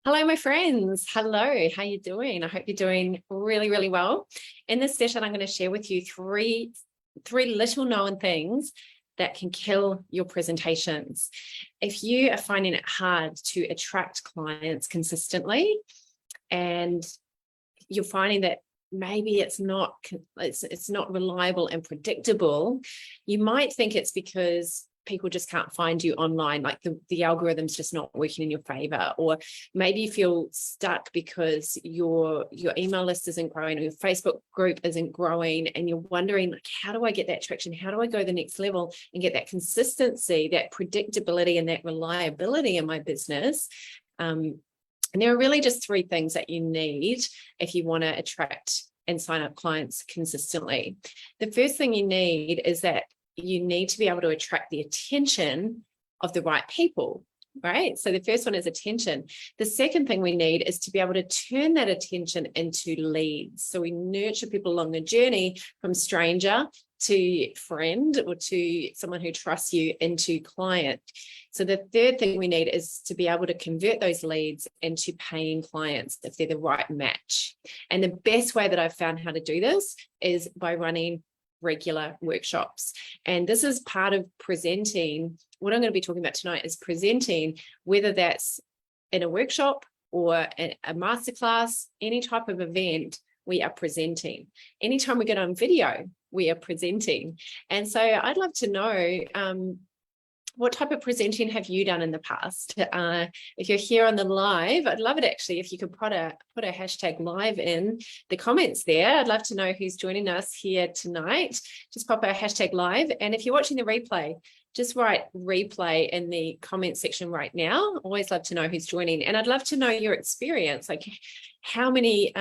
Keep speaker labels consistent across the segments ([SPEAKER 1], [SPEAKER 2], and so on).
[SPEAKER 1] Hello, my friends. Hello, how you doing? I hope you're doing really, really well. In this session, I'm going to share with you three little known things that can kill your presentations. If you are finding it hard to attract clients consistently and you're finding that maybe it's not reliable and predictable, you might think it's because people just can't find you online, like the algorithm's just not working in your favor, or maybe you feel stuck because your email list isn't growing or your Facebook group isn't growing, and you're wondering, like, how do I get that traction? How do I go to the next level and get that consistency, that predictability, and that reliability in my business? And there are really just three things that you need if you want to attract and sign up clients consistently. The first thing you need is that you need to be able to attract the attention of the right people, right? So the first one is attention. The second thing we need is to be able to turn that attention into leads. So we nurture people along the journey from stranger to friend or to someone who trusts you into client. So the third thing we need is to be able to convert those leads into paying clients if they're the right match. And the best way that I've found how to do this is by running regular workshops. And this is part of presenting. What I'm going to be talking about tonight is presenting, whether that's in a workshop or a masterclass, any type of event, we are presenting. Anytime we get on video, we are presenting. And so I'd love to know, what type of presenting have you done in the past? If you're here on the live, I'd love it actually if you could put a hashtag live in the comments there. I'd love to know who's joining us here tonight. Just pop our hashtag live. And if you're watching the replay, just write replay in the comment section right now. Always love to know who's joining. And I'd love to know your experience, like how many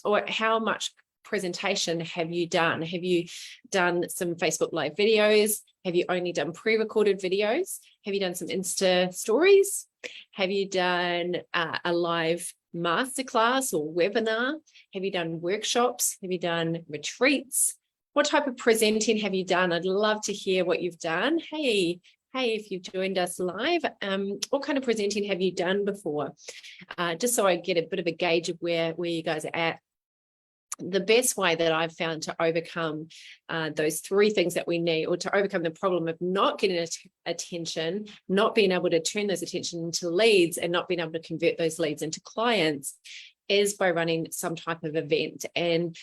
[SPEAKER 1] or how much presentation have you done? Have you done some Facebook Live videos? Have you only done pre-recorded videos? Have you done some Insta stories? Have you done a live masterclass or webinar? Have you done workshops? Have you done retreats? What type of presenting have you done? I'd love to hear what you've done. Hey, if you've joined us live, what kind of presenting have you done before? Just so I get a bit of a gauge of where you guys are at. The best way that I've found to overcome those three things that we need, or to overcome the problem of not getting attention, not being able to turn those attention into leads, and not being able to convert those leads into clients, is by running some type of event. And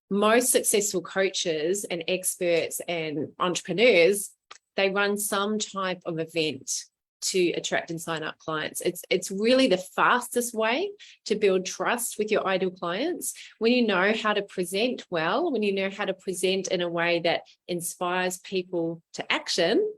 [SPEAKER 1] most successful coaches and experts and entrepreneurs, they run some type of event to attract and sign up clients. It's really the fastest way to build trust with your ideal clients. When you know how to present well, when you know how to present in a way that inspires people to action,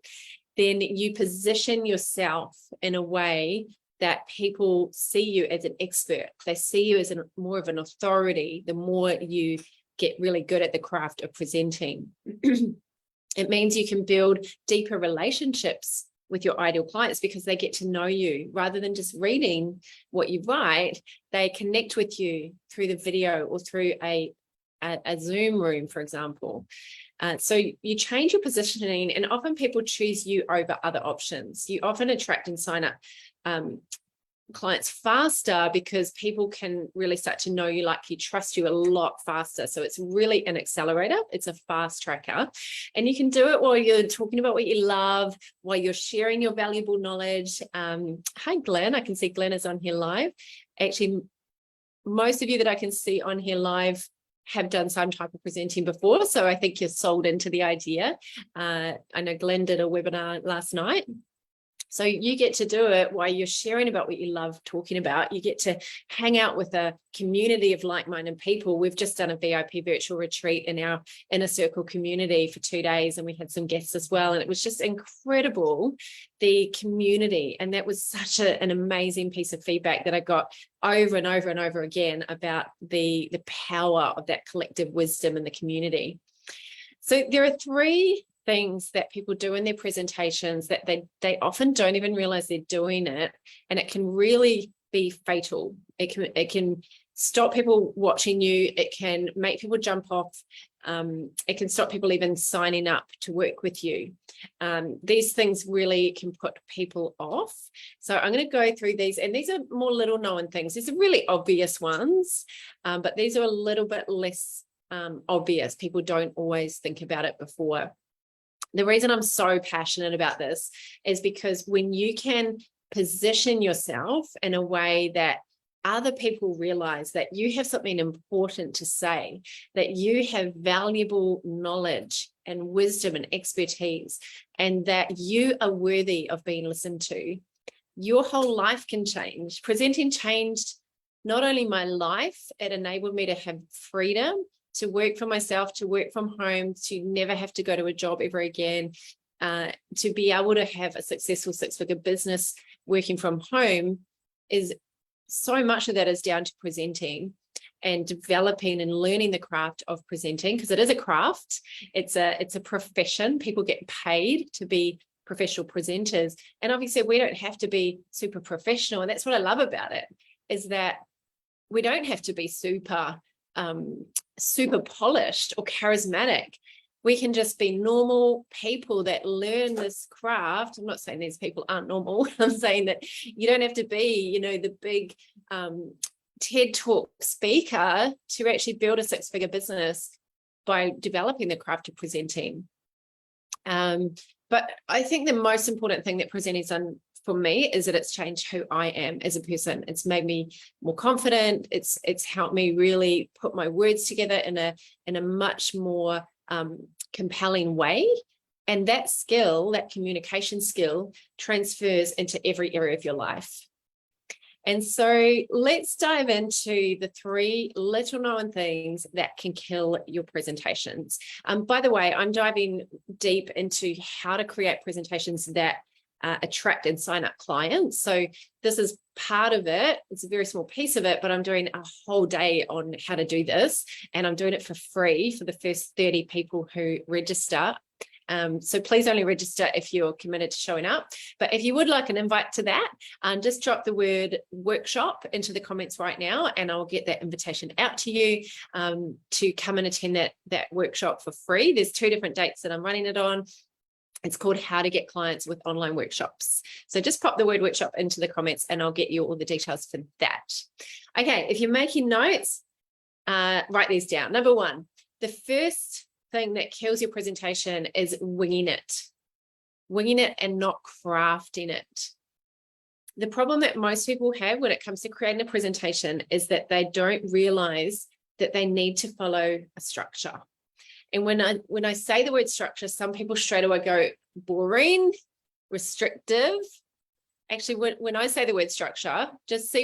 [SPEAKER 1] then you position yourself in a way that people see you as an expert. They see you as more of an authority the more you get really good at the craft of presenting. It means you can build deeper relationships with your ideal clients because they get to know you rather than just reading what you write. They connect with you through the video or through a Zoom room, for example. So you change your positioning, and often people choose you over other options. You often attract and sign up clients faster because people can really start to know you, like you, trust you a lot faster. So it's really an accelerator. It's a fast tracker, and you can do it while you're talking about what you love, while you're sharing your valuable knowledge. Hi, Glenn. I can see Glenn is on here live. Actually, most of you that I can see on here live have done some type of presenting before. So I think you're sold into the idea. I know Glenn did a webinar last night. So you get to do it while you're sharing about what you love talking about. You get to hang out with a community of like-minded people. We've just done a VIP virtual retreat in our inner circle community for 2 days, and we had some guests as well. And it was just incredible, the community. And that was such an amazing piece of feedback that I got over and over and over again about the power of that collective wisdom in the community. So there are three things that people do in their presentations that they often don't even realize they're doing it, and it can really be fatal. It can stop people watching you. It can make people jump off It can stop people even signing up to work with you. These things really can put people off. So I'm going to go through these, and these are more little known things. These are really obvious ones, but these are a little bit less obvious. People don't always think about it before. The reason I'm so passionate about this is because when you can position yourself in a way that other people realize that you have something important to say, that you have valuable knowledge and wisdom and expertise, and that you are worthy of being listened to, your whole life can change. Presenting changed not only my life, it enabled me to have freedom to work for myself, to work from home, to never have to go to a job ever again, to be able to have a successful six-figure business working from home. Is so much of that is down to presenting and developing and learning the craft of presenting, because it is a craft. It's a profession. People get paid to be professional presenters. And obviously we don't have to be super professional. And that's what I love about it, is that we don't have to be super polished or charismatic. We can just be normal people that learn this craft. I'm not saying these people aren't normal. I'm saying that you don't have to be, the big TED Talk speaker to actually build a six-figure business by developing the craft of presenting. But I think the most important thing that presenting's done for me is that it's changed who I am as a person. It's made me more confident. It's helped me really put my words together in a much more compelling way. And that skill, that communication skill, transfers into every area of your life. And so let's dive into the 3 little known things that can kill your presentations. By the way, I'm diving deep into how to create presentations that attract and sign up clients. So this is part of it. It's a very small piece of it, but I'm doing a whole day on how to do this, and I'm doing it for free for the first 30 people who register. So please only register if you're committed to showing up. But if you would like an invite to that, just drop the word workshop into the comments right now, and I'll get that invitation out to you to come and attend that workshop for free. There's 2 different dates that I'm running it on. It's called How to Get Clients with Online Workshops. So just pop the word workshop into the comments and I'll get you all the details for that. Okay, if you're making notes, write these down. Number 1, the first thing that kills your presentation is winging it and not crafting it. The problem that most people have when it comes to creating a presentation is that they don't realize that they need to follow a structure. And when I say the word structure, some people straight away go boring, restrictive. Actually, when I say the word structure, just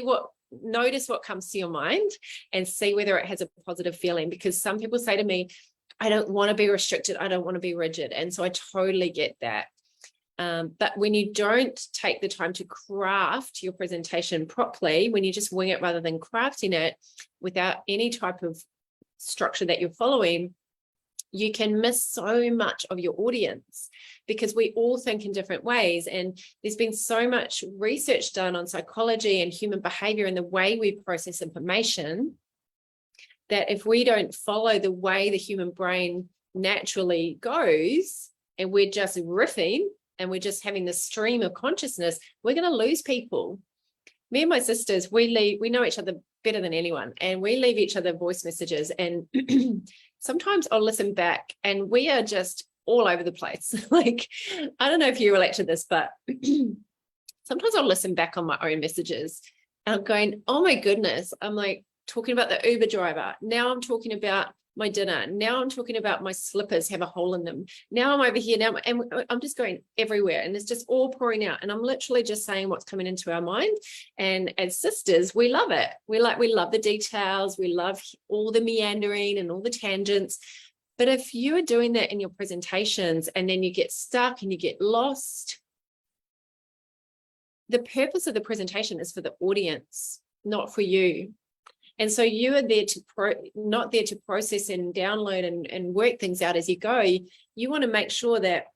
[SPEAKER 1] notice what comes to your mind and see whether it has a positive feeling. Because some people say to me, I don't want to be restricted. I don't want to be rigid. And so I totally get that. But when you don't take the time to craft your presentation properly, when you just wing it rather than crafting it without any type of structure that you're following, you can miss so much of your audience, because we all think in different ways. And there's been so much research done on psychology and human behavior and the way we process information, that if we don't follow the way the human brain naturally goes, and we're just riffing and we're just having this stream of consciousness, we're going to lose people. Me and my sisters, we know each other better than anyone, and we leave each other voice messages, and sometimes I'll listen back and we are just all over the place. Like, I don't know if you relate to this, but sometimes I'll listen back on my own messages and I'm going, oh my goodness, I'm like talking about the Uber driver. Now I'm talking about my dinner. Now I'm talking about my slippers have a hole in them. Now I'm over here now, and I'm just going everywhere, and it's just all pouring out. And I'm literally just saying what's coming into our mind. And as sisters, we love it. We love the details. We love all the meandering and all the tangents. But if you are doing that in your presentations and then you get stuck and you get lost, the purpose of the presentation is for the audience, not for you. And so you are there not there to process and download and work things out as you go. You want to make sure that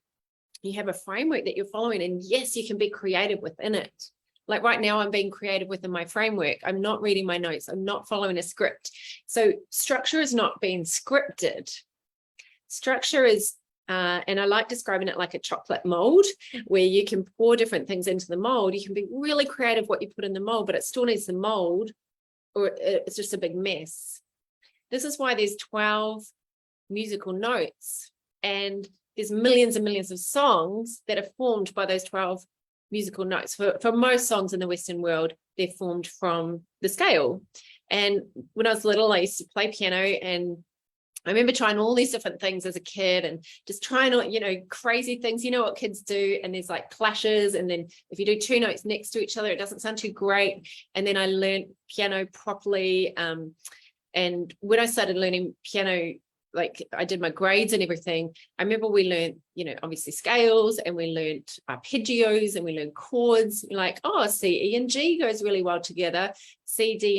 [SPEAKER 1] you have a framework that you're following. And yes, you can be creative within it. Like right now, I'm being creative within my framework. I'm not reading my notes. I'm not following a script. So structure is not being scripted. Structure is, and I like describing it like a chocolate mold, where you can pour different things into the mold. You can be really creative what you put in the mold, but it still needs the mold, or it's just a big mess. This is why there's 12 musical notes, and there's millions and millions of songs that are formed by those 12 musical notes. For most songs in the Western world, they're formed from the scale. And when I was little, I used to play piano, and I remember trying all these different things as a kid and just trying all, crazy things, what kids do. And there's like clashes. And then if you do two notes next to each other, it doesn't sound too great. And then I learned piano properly. And when I started learning piano, like I did my grades and everything, I remember we learned, obviously scales, and we learned arpeggios, and we learned chords, like, oh, C, E, and G goes really well together. C, D,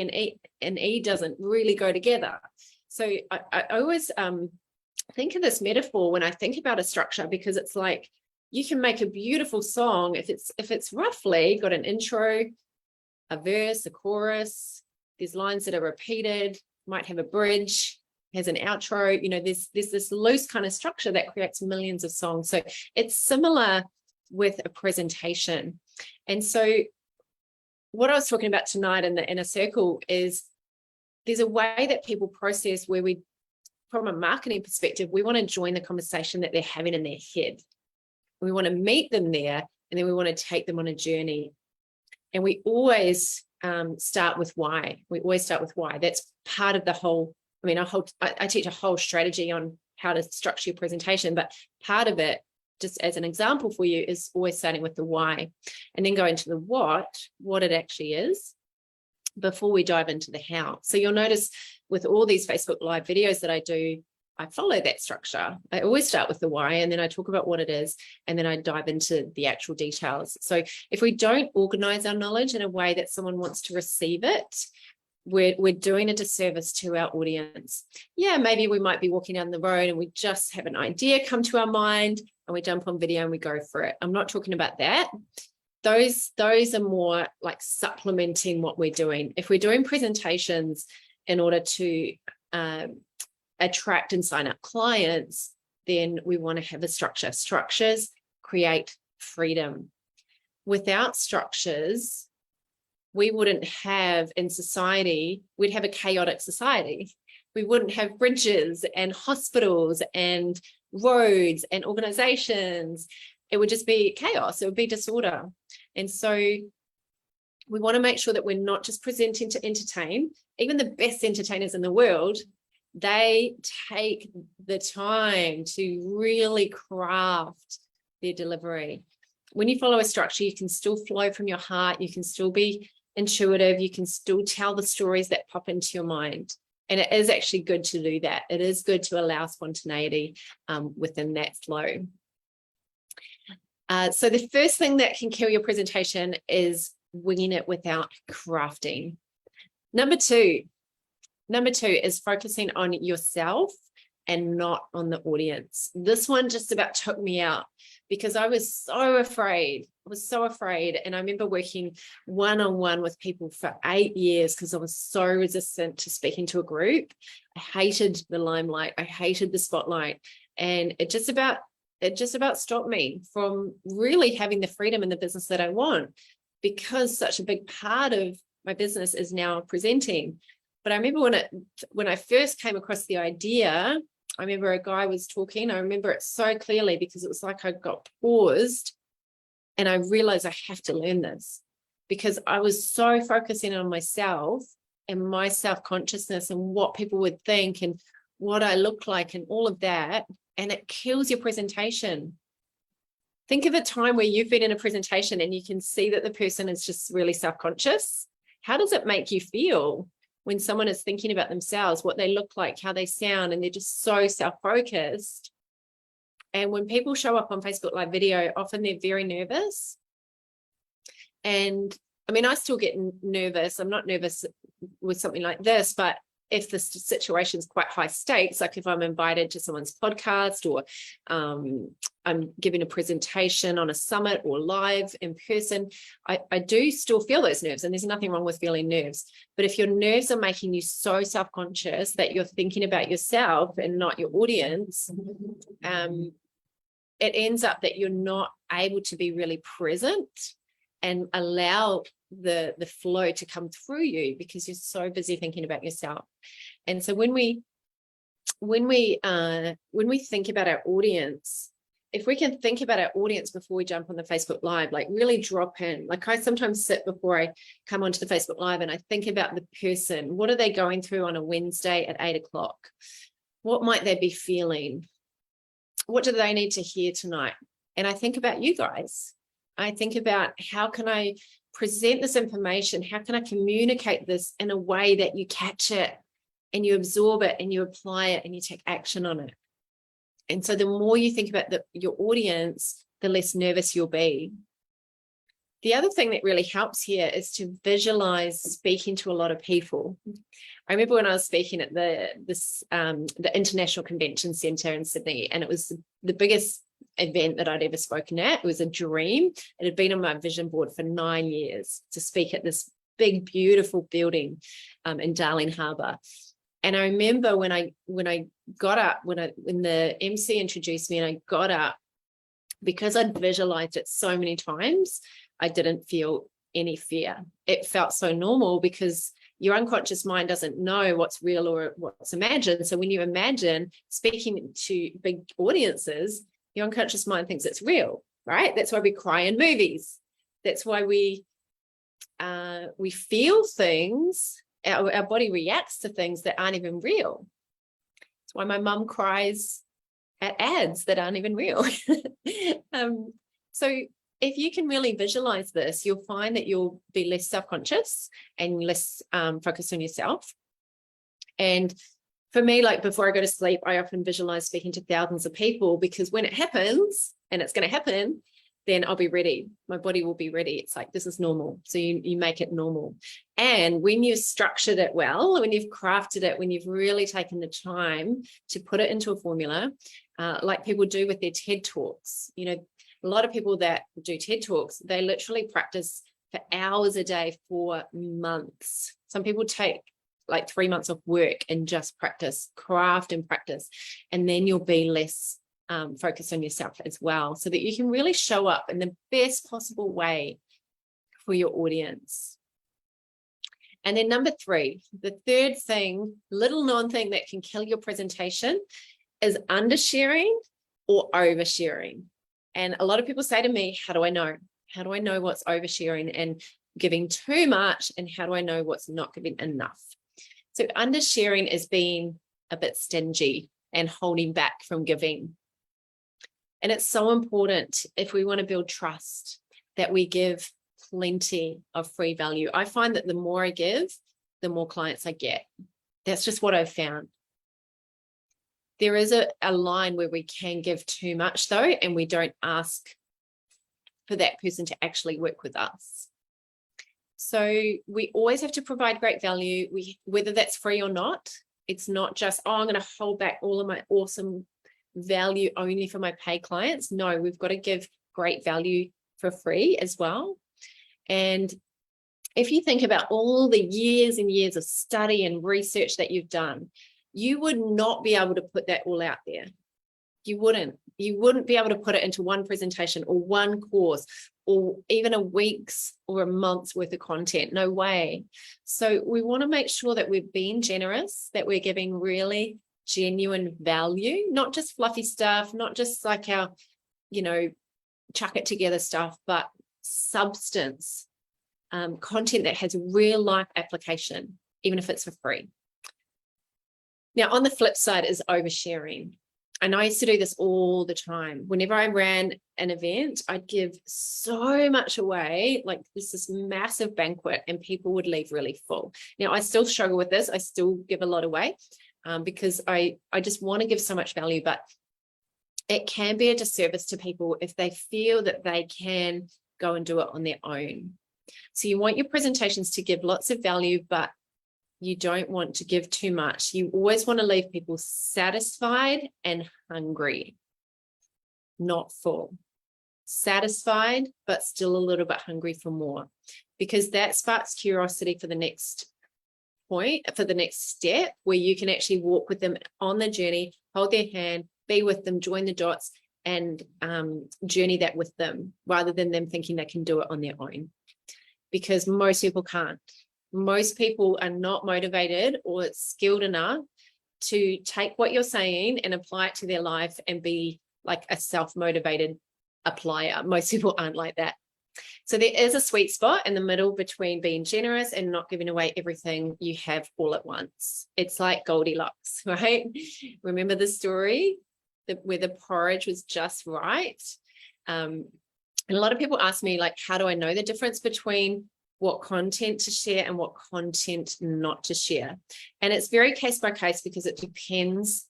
[SPEAKER 1] and E doesn't really go together. So I always think of this metaphor when I think about a structure, because it's like you can make a beautiful song if it's roughly got an intro, a verse, a chorus. There's lines that are repeated, might have a bridge, has an outro. There's this loose kind of structure that creates millions of songs. So it's similar with a presentation. And so what I was talking about tonight in the inner circle is there's a way that people process where we, from a marketing perspective, we want to join the conversation that they're having in their head. We want to meet them there, and then we want to take them on a journey. And we always start with why. We always start with why. That's part of the whole, I teach a whole strategy on how to structure your presentation, but part of it, just as an example for you, is always starting with the why, and then going to the what it actually is, before we dive into the how. So you'll notice with all these Facebook Live videos that I do, I follow that structure. I always start with the why, and then I talk about what it is, and then I dive into the actual details. So if we don't organize our knowledge in a way that someone wants to receive it, we're doing a disservice to our audience. Yeah, maybe we might be walking down the road and we just have an idea come to our mind, and we jump on video and we go for it. I'm not talking about that. Those are more like supplementing what we're doing. If we're doing presentations in order to attract and sign up clients, then we want to have a structure. Structures create freedom. Without structures, we wouldn't have in society, we'd have a chaotic society. We wouldn't have bridges and hospitals and roads and organizations. It would just be chaos. It would be disorder. And so we want to make sure that we're not just presenting to entertain. Even the best entertainers in the world, they take the time to really craft their delivery. When you follow a structure, you can still flow from your heart. You can still be intuitive. You can still tell the stories that pop into your mind. And it is actually good to do that. It is good to allow spontaneity within that flow. So the first thing that can kill your presentation is winging it without crafting. Number two is focusing on yourself and not on the audience. This one just about took me out because I was so afraid. And I remember working one-on-one with people for 8 years because I was so resistant to speaking to a group. I hated the limelight. I hated the spotlight. And it just about stopped me from really having the freedom in the business that I want, because such a big part of my business is now presenting. But I remember when I first came across the idea, I remember a guy was talking. I remember it so clearly because it was like I got paused and I realized I have to learn this, because I was so focusing on myself and my self-consciousness and what people would think and what I look like and all of that. And it kills your presentation. Think of a time where you've been in a presentation and you can see that the person is just really self-conscious. How does it make you feel when someone is thinking about themselves, what they look like, how they sound, and they're just so self-focused? And when people show up on Facebook Live video, often they're very nervous. And I mean, I still get nervous. I'm not nervous with something like this, but if the situation is quite high stakes, like if I'm invited to someone's podcast, or I'm giving a presentation on a summit or live in person, I do still feel those nerves, and there's nothing wrong with feeling nerves. But if your nerves are making you so self-conscious that you're thinking about yourself and not your audience, it ends up that you're not able to be really present and allow the flow to come through you, because you're so busy thinking about yourself. And so when we think about our audience, if we can think about our audience before we jump on the Facebook Live, like really drop in. Like I sometimes sit before I come onto the Facebook Live and I think about the person. What are they going through on a Wednesday at 8 o'clock? What might they be feeling? What do they need to hear tonight? And I think about you guys. I think about, how can I present this information? How can I communicate this in a way that you catch it and you absorb it and you apply it and you take action on it? And so the more you think about your audience, the less nervous you'll be. The other thing that really helps here is to visualize speaking to a lot of people. I remember when I was speaking at the International Convention Centre in Sydney, and it was the biggest event that I'd ever spoken at. It was a dream. It had been on my vision board for 9 years to speak at this big, beautiful building in Darling Harbour. And I remember when I got up, when the MC introduced me and I got up, because I'd visualized it so many times, I didn't feel any fear. It felt so normal, because your unconscious mind doesn't know what's real or what's imagined. So when you imagine speaking to big audiences, your unconscious mind thinks it's real, right? That's why we cry in movies. That's why we feel things. Our body reacts to things that aren't even real. That's why my mum cries at ads that aren't even real. So if you can really visualize this, you'll find that you'll be less self-conscious and less focused on yourself. And for me, like before I go to sleep, I often visualize speaking to thousands of people, because when it happens, and it's going to happen, then I'll be ready. My body will be ready. It's like, this is normal. So you make it normal. And when you've structured it well, when you've crafted it, when you've really taken the time to put it into a formula, like people do with their TED Talks, you know, a lot of people that do TED Talks, they literally practice for hours a day for months. Some people take like 3 months of work and just practice, craft and practice, and then you'll be less focused on yourself as well, so that you can really show up in the best possible way for your audience. And then number 3, the third thing, little known thing that can kill your presentation, is undersharing or oversharing. And a lot of people say to me, how do I know? How do I know what's oversharing and giving too much? And how do I know what's not giving enough? So undersharing is being a bit stingy and holding back from giving. And it's so important, if we want to build trust, that we give plenty of free value. I find that the more I give, the more clients I get. That's just what I've found. There is a line where we can give too much though, and we don't ask for that person to actually work with us. So we always have to provide great value, whether that's free or not. It's not just, oh, I'm going to hold back all of my awesome value only for my paid clients. No, we've got to give great value for free as well. And if you think about all the years and years of study and research that you've done, you would not be able to put that all out there. You wouldn't be able to put it into one presentation or one course or even a week's or a month's worth of content. No way. So we want to make sure that we're being generous, that we're giving really genuine value, not just fluffy stuff, not just like our, chuck it together stuff, but substance, content that has real life application, even if it's for free. Now, on the flip side is oversharing. And I used to do this all the time. Whenever I ran an event, I'd give so much away, like this massive banquet, and people would leave really full. Now, I still struggle with this. I still give a lot away because I just want to give so much value, but it can be a disservice to people if they feel that they can go and do it on their own. So you want your presentations to give lots of value, but You don't want to give too much. You always want to leave people satisfied and hungry, not full. Satisfied, but still a little bit hungry for more, because that sparks curiosity for the next point, for the next step, where you can actually walk with them on the journey, hold their hand, be with them, join the dots, and journey that with them, rather than them thinking they can do it on their own. Because most people can't. Most people are not motivated or skilled enough to take what you're saying and apply it to their life and be like a self-motivated applier. Most people aren't like that. So there is a sweet spot in the middle between being generous and not giving away everything you have all at once. It's like Goldilocks, right? Remember the story where the porridge was just right? And a lot of people ask me, like, how do I know the difference between what content to share and what content not to share? And it's very case by case, because it depends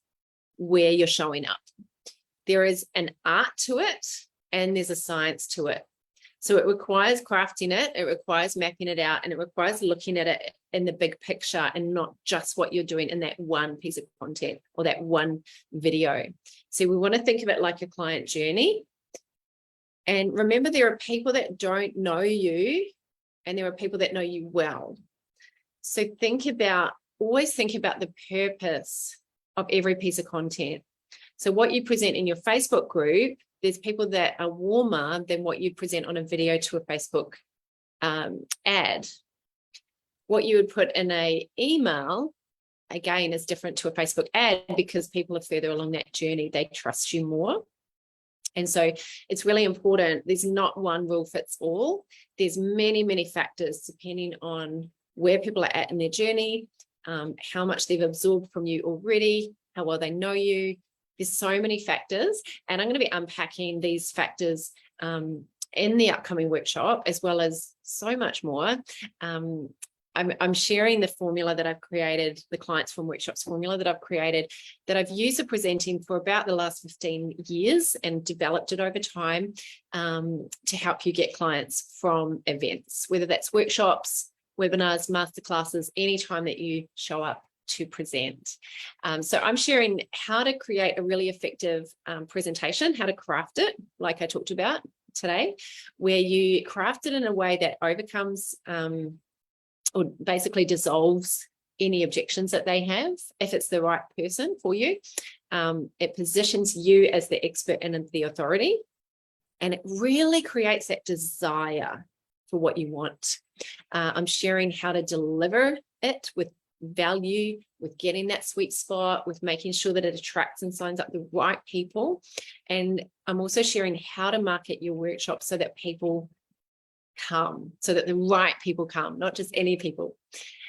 [SPEAKER 1] where you're showing up. There is an art to it and there's a science to it. So it requires crafting it, it requires mapping it out, and it requires looking at it in the big picture and not just what you're doing in that one piece of content or that one video. So we want to think of it like a client journey. And remember, there are people that don't know you and there are people that know you well. So always think about the purpose of every piece of content. So what you present in your Facebook group, there's people that are warmer than what you present on a video to a Facebook ad. What you would put in an email, again, is different to a Facebook ad, because people are further along that journey. They trust you more. And so it's really important. There's not one rule fits all. There's many, many factors depending on where people are at in their journey, how much they've absorbed from you already, how well they know you. There's so many factors, and I'm going to be unpacking these factors in the upcoming workshop, as well as so much more. I'm sharing the formula that I've created, the Clients from Workshops formula that I've created, that I've used for presenting for about the last 15 years and developed it over time to help you get clients from events, whether that's workshops, webinars, masterclasses, anytime that you show up to present. So I'm sharing how to create a really effective presentation, how to craft it, like I talked about today, where you craft it in a way that overcomes or basically dissolves any objections that they have, if it's the right person for you. It positions you as the expert and the authority, and it really creates that desire for what you want. I'm sharing how to deliver it with value, with getting that sweet spot, with making sure that it attracts and signs up the right people. And I'm also sharing how to market your workshop so that people come, so that the right people come, not just any people.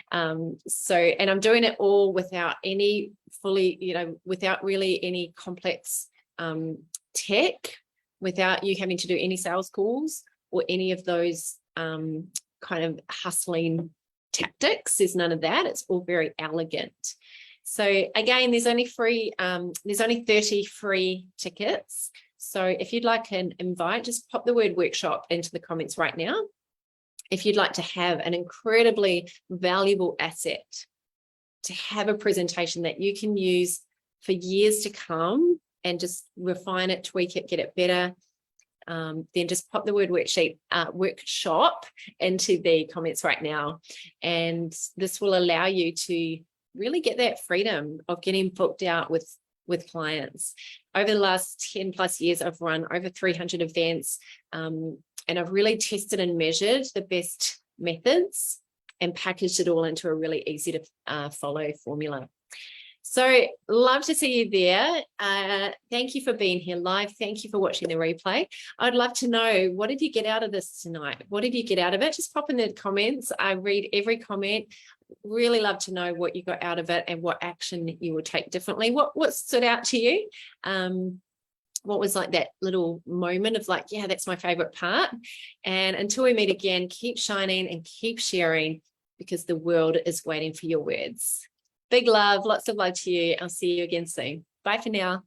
[SPEAKER 1] And I'm doing it all without any without really any complex tech, without you having to do any sales calls or any of those kind of hustling tactics. There's none of that. It's all very elegant. So again, there's only 30 free tickets. So if you'd like an invite, just pop the word workshop into the comments right now. If you'd like to have an incredibly valuable asset, to have a presentation that you can use for years to come and just refine it, tweak it, get it better, then just pop the word workshop into the comments right now. And this will allow you to really get that freedom of getting booked out with clients. Over the last 10 plus years, I've run over 300 events, and I've really tested and measured the best methods and packaged it all into a really easy to follow formula. So love to see you there. Thank you for being here live. Thank you for watching the replay. I'd love to know, what did you get out of this tonight? What did you get out of it? Just pop in the comments. I read every comment. Really love to know what you got out of it and what action you would take differently. What stood out to you? What was like that little moment of like, yeah, that's my favorite part. And until we meet again, keep shining and keep sharing, because the world is waiting for your words. Big love, lots of love to you. I'll see you again soon. Bye for now.